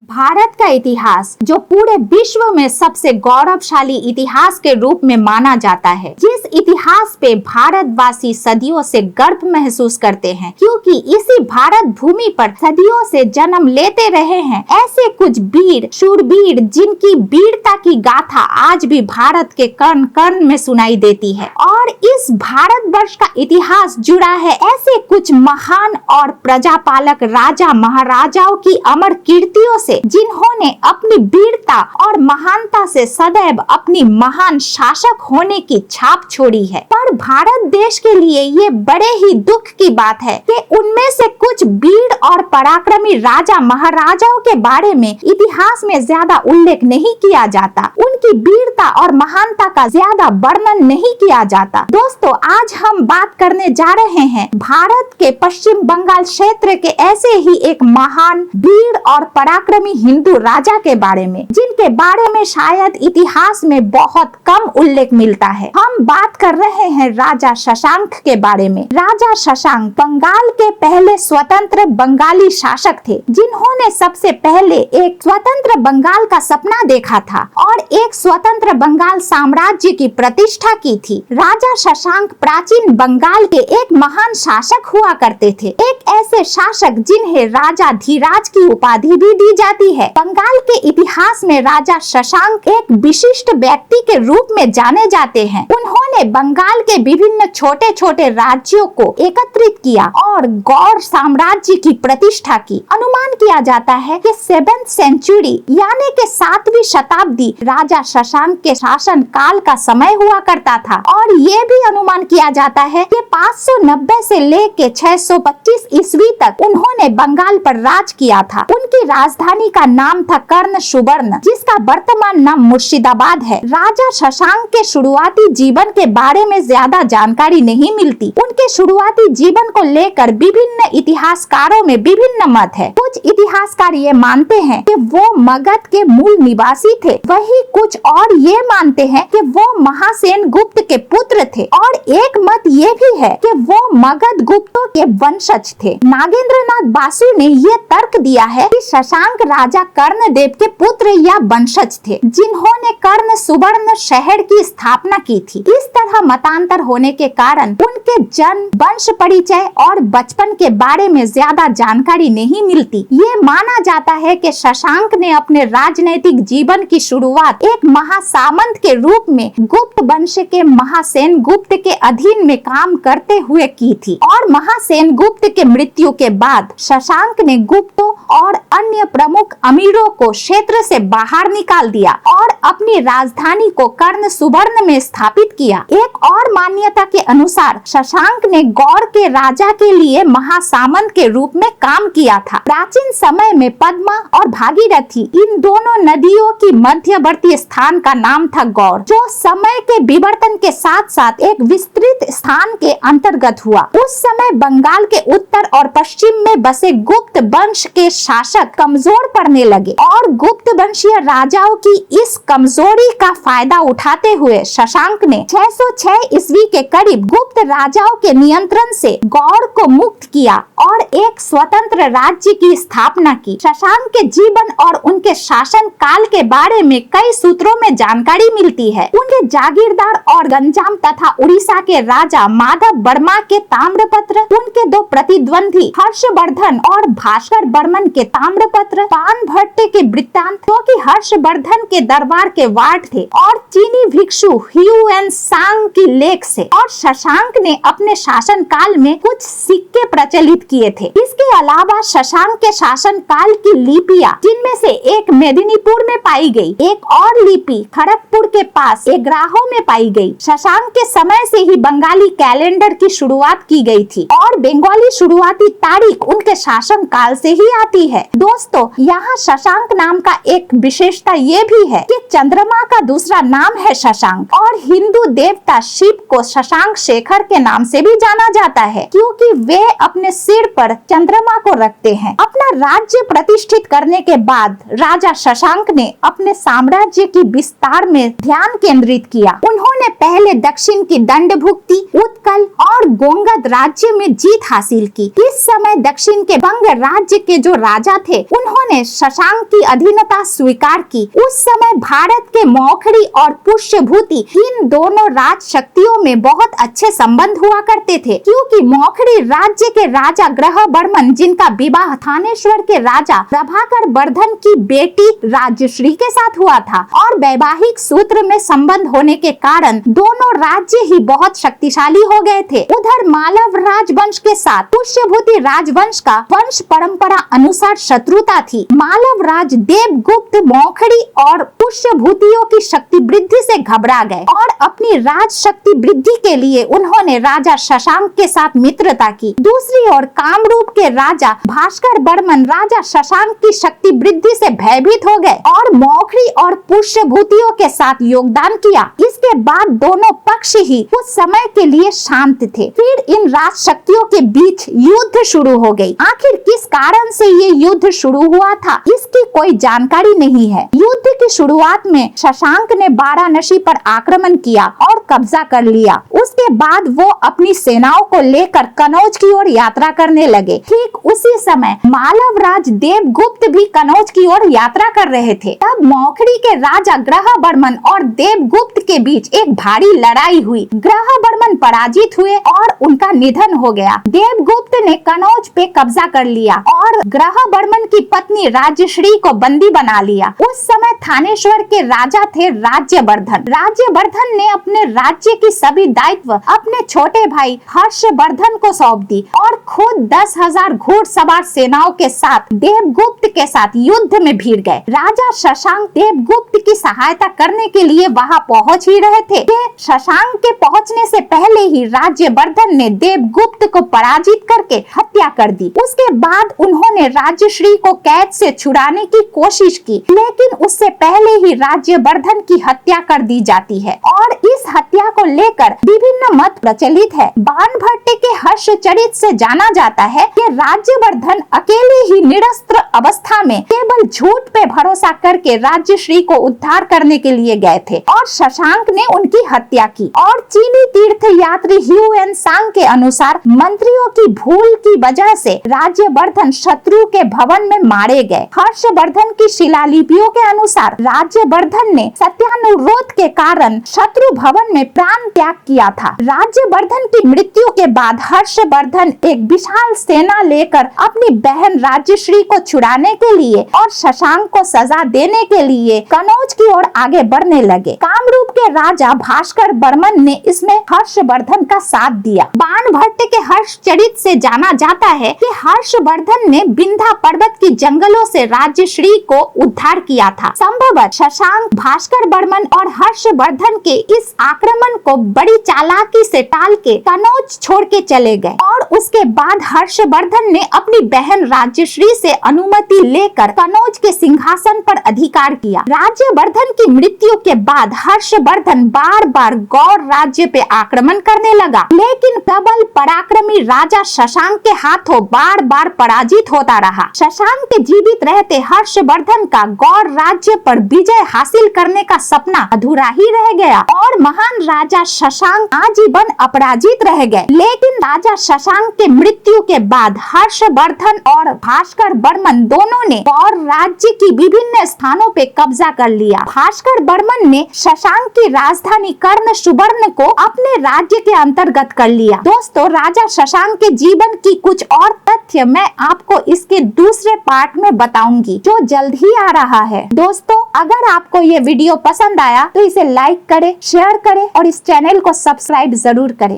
भारत का इतिहास जो पूरे विश्व में सबसे गौरवशाली इतिहास के रूप में माना जाता है, जिस इतिहास पे भारतवासी सदियों से गर्व महसूस करते हैं, क्योंकि इसी भारत भूमि पर सदियों से जन्म लेते रहे हैं ऐसे कुछ वीर शूरवीर जिनकी वीरता की गाथा आज भी भारत के कण कण में सुनाई देती है। और इस भारतवर्ष का इतिहास जुड़ा है ऐसे कुछ महान और प्रजापालक राजा महाराजाओं की अमर कीर्तियों से, जिन्होंने अपनी वीरता और महानता से सदैव अपनी महान शासक होने की छाप छोड़ी है। पर भारत देश के लिए ये बड़े ही दुख की बात है कि उनमें से कुछ वीर और पराक्रमी राजा महाराजाओं के बारे में इतिहास में ज्यादा उल्लेख नहीं किया जाता, उनकी वीरता और महानता का ज्यादा वर्णन नहीं किया जाता। दोस्तों, आज हम बात करने जा रहे हैं भारत के पश्चिम बंगाल क्षेत्र के ऐसे ही एक महान वीर और पराक्रमी हिंदू राजा के बारे में, जिनके बारे में शायद इतिहास में बहुत कम उल्लेख मिलता है। हम बात कर रहे हैं राजा शशांक के बारे में। राजा शशांक बंगाल के पहले स्वतंत्र बंगाली शासक थे, जिन्होंने सबसे पहले एक स्वतंत्र बंगाल का सपना देखा था और एक स्वतंत्र बंगाल साम्राज्य की प्रतिष्ठा की थी। राजा शशांक प्राचीन बंगाल के एक महान शासक हुआ करते थे, एक ऐसे शासक जिन्हें राजा धीराज की उपाधि भी दी जाती है। बंगाल के इतिहास में राजा शशांक एक विशिष्ट व्यक्ति के रूप में जाने जाते हैं। उन्होंने बंगाल के विभिन्न छोटे छोटे राज्यों को एकत्रित किया और गौड़ साम्राज्य की प्रतिष्ठा की। अनुमान किया जाता है कि 7th सेंचुरी यानी कि 7वीं शताब्दी राजा शशांक के शासन काल का समय हुआ करता था और ये भी अनुमान किया जाता है कि 590 से लेके 625 ईस्वी तक उन्होंने बंगाल पर राज किया था। उनकी राजधानी का नाम था कर्ण सुवर्ण, जिसका वर्तमान नाम मुर्शिदाबाद है। राजा शशांक के शुरुआती जीवन के बारे में ज्यादा जानकारी नहीं मिलती। उनके शुरुआती जीवन को लेकर विभिन्न इतिहासकारों में विभिन्न मत है। कुछ इतिहासकार ये मानते हैं कि वो मगध के मूल निवासी थे, वही कुछ और ये मानते हैं कि वो महासेन गुप्त के पुत्र थे और एक मत ये भी है कि वो मगध गुप्तों के वंशज थे। नागेंद्रनाथ बासु ने ये तर्क दिया है कि शशांक राजा कर्णदेव के पुत्र या वंशज थे, जिन्होंने कर्ण सुवर्ण शहर की स्थापना की थी। इस तरह मतांतर होने के कारण उनके जन्म, वंश परिचय और बचपन के बारे में ज्यादा जानकारी नहीं मिलती। ये माना जाता है कि शशांक ने अपने राजनैतिक जीवन की शुरुआत एक महासामंत के रूप में गुप्त वंश के महासेन गुप्त के अधीन में काम करते हुए की थी और महासेन गुप्त के मृत्यु के बाद शशांक ने गुप्तों और अन्य प्रमुख अमीरों को क्षेत्र से बाहर निकाल दिया और अपनी राजधानी को कर्ण सुवर्ण में स्थापित किया। एक और मान्यता के अनुसार शशांक ने गौड़ के राजा के लिए महासामंत के रूप में काम किया था। प्राचीन समय में पद्मा और भागीरथी इन दोनों नदियों की मध्यवर्ती स्थान का नाम था गौड़, जो समय के विवर्तन के साथ साथ एक विस्तृत स्थान के अंतर्गत हुआ। उस समय बंगाल के उत्तर और पश्चिम में बसे गुप्त वंश के शासक कमजोर पड़ने लगे और गुप्त वंशीय राजाओं की इस कमजोरी का फायदा उठाते हुए शशांक ने 606 ईस्वी के करीब गुप्त राजाओं के नियंत्रण से गौड़ को मुक्त किया और एक स्वतंत्र राज्य की स्थापना की। शशांक के जीवन और उनके शासन काल के बारे में कई सूत्रों में जानकारी मिलती है। उनके जागीरदार और गंजाम तथा उड़ीसा के राजा माधव वर्मा के ताम्रपत्र, उनके दो प्रतिद्वंदी हर्षवर्धन और भास्कर बर्मन के ताम्रपत्र, पान भट्टे के वृत्तांत, क्योंकि हर्षवर्धन के दरबार के वार्ड थे, और चीनी भिक्षु ह्यूएन सांग की लेख से। और शशांक ने अपने शासन काल में कुछ सिक्के प्रचलित किए थे। इसके अलावा शशांक के शासन काल की लिपियां, जिनमें से एक मेदिनीपुर में पाई गई, एक और लिपि खड़गपुर के पास एग्राहो में पाई गई। शशांक के समय से ही बंगाली कैलेंडर की शुरुआत की गई थी और बंगाली शुरुआती तारीख उनके शासन काल से ही आती है। दोस्तों, यहाँ शशांक नाम का एक विशेषता ये भी है कि चंद्रमा का दूसरा नाम है शशांक और हिंदू देवता शिव को शशांक शेखर के नाम से भी जाना जाता है, क्योंकि वे अपने सिर पर चंद्रमा को रखते हैं। अपना राज्य प्रतिष्ठित करने के बाद राजा शशांक ने अपने साम्राज्य की विस्तार में ध्यान केंद्रित किया। उन्होंने पहले दक्षिण की दंडभुक्ति, उत्कल और गोंगद राज्य में जीत हासिल की। इस समय दक्षिण के बंग राज्य के जो राजा थे उन्होंने शशांक की अधीनता स्वीकार की। उस समय भारत के मौखरी और पुष्यभूति इन दोनों राज शक्तियों में बहुत अच्छे संबंध हुआ करते थे, क्योंकि मौखरी राज्य के राजा ग्रह बर्मन, जिनका विवाह थानेश्वर के राजा प्रभाकर वर्धन की बेटी राजश्री के साथ हुआ था, और वैवाहिक सूत्र में संबंध होने के कारण दोनों राज्य ही बहुत शक्तिशाली हो गए थे। उधर मालव राजवंश के साथ पुष्यभूति राजवंश का वंश परंपरा अनुसार शत्रुता थी। मालव राज देवगुप्त मौखरी और पुष्यभूतियों की शक्ति वृद्धि से घबरा गए और अपनी राज शक्ति वृद्धि के लिए उन्होंने राजा शशांक के साथ मित्रता की। दूसरी ओर कामरूप के राजा भास्कर बर्मन राजा शशांक की शक्ति वृद्धि से भयभीत हो गए और मौखरी और पुष्यभूतियों के साथ योगदान किया। इसके बाद दोनों पक्ष ही कुछ समय के लिए शांत थे। फिर इन राज शक्तियों के बीच युद्ध शुरू हो गई। आखिर किस कारण से ये युद्ध शुरू हुआ था, इसकी कोई जानकारी नहीं है। युद्ध की शुरुआत में शशांक ने वाराणसी पर आक्रमण किया और कब्जा कर लिया। उसके बाद वो अपनी सेनाओं को लेकर कनौज की ओर यात्रा करने लगे। ठीक उसी समय मालव राज देवगुप्त भी कनौज की ओर यात्रा कर रहे थे। तब मौखरी के राजा ग्रह बर्मन और देवगुप्त के बीच एक भारी लड़ाई हुई। ग्रह बर्मन पराजित हुए और उनका निधन हो गया। देवगुप्त ने कनौज पे कब्जा कर लिया और ग्रह बर्मन की पत्नी राजश्री को बंदी बना लिया। उस समय थानेश्वर के राजा थे राज्यवर्धन। राज्यवर्धन ने अपने राज्य की सभी दायित्व अपने छोटे भाई हर्षवर्धन को सौंप दी और खुद 10,000 घुड़सवार सेनाओं के साथ देवगुप्त के साथ युद्ध में भिड़ गए। राजा शशांक देवगुप्त की सहायता करने के लिए वहां पहुंच ही रहे थे। शशांक के पहुंचने से पहले ही राज्यवर्धन ने देवगुप्त को पराजित करके हत्या कर दी। उसके बाद उन्होंने राजश्री को कैद से छुड़ाने की कोशिश की, लेकिन उससे पहले ही राज्यवर्धन की हत्या कर दी जाती है और इस हत्या को लेकर विभिन्न मत प्रचलित है। बाणभट्ट के हर्षचरित से जाना जाता है कि राज्यवर्धन अकेले ही निरस्त्र अवस्था में केवल झूठ पे भरोसा करके राजश्री को उद्धार करने के लिए गए थे और शशांक ने उनकी हत्या की। और चीनी तीर्थ यात्री ह्यूएन सांग के अनुसार मंत्रियों की भूल की वजह से राज्यवर्धन शत्रु के भवन में मारे गए। हर्षवर्धन की शिलालिपियों के अनुसार राज्यवर्धन ने सत्यानुरोध के कारण शत्रु भवन में प्राण त्याग किया था। राज्यवर्धन की मृत्यु के बाद हर्षवर्धन एक विशाल सेना लेकर अपनी बहन राजश्री को छुड़ाने के लिए और शशांक को सजा देने के लिए कनौज की ओर आगे बढ़ने लगे। कामरूप के राजा भास्कर बर्मन ने इसमें हर्षवर्धन का साथ दिया। बाणभट्ट के हर्षचरित से जाना जाता है कि हर्षवर्धन ने विंध्या पर्वत की जंगलों से राजश्री को उद्धार किया था। संभवतः शशांक भास्कर बर्मन और हर्षवर्धन के इस आक्रमण को बड़ी चालाकी से टाल के कनौज छोड़ के चले गए और उसके बाद हर्षवर्धन ने अपनी बहन राजश्री से अनुमति लेकर कनौज के सिंहासन पर अधिकार किया। राज्यवर्धन की मृत्यु के बाद हर्षवर्धन बार बार गौड़ राज्य पे आक्रमण करने लगा, लेकिन प्रबल पराक्रमी राजा शशांक के हाथों बार बार पराजित होता रहा। शशांक के जीवित रहते हर्षवर्धन का गौड़ राज्य पर विजय हासिल करने का सपना अधूरा ही रह गया और महान राजा शशांक आजीवन अपराजित रह गए। लेकिन राजा शशांक के मृत्यु के बाद हर्षवर्धन और भास्कर बर्मन दोनों ने गौड़ राज्य की विभिन्न स्थानों पे कब्जा कर लिया। भास्कर बर्मन ने शशांक की राजधानी कर्ण सुवर्ण को अपने राज्य के अंतर्गत कर लिया। दोस्तों, राजा शशांक के जीवन की कुछ और तथ्य मैं आपको इसके दूसरे पार्ट में बताऊंगी, जो जल्द ही आ रहा है। दोस्तों, अगर आपको ये वीडियो पसंद आया तो इसे लाइक करें, शेयर करें और इस चैनल को सब्सक्राइब जरूर करें।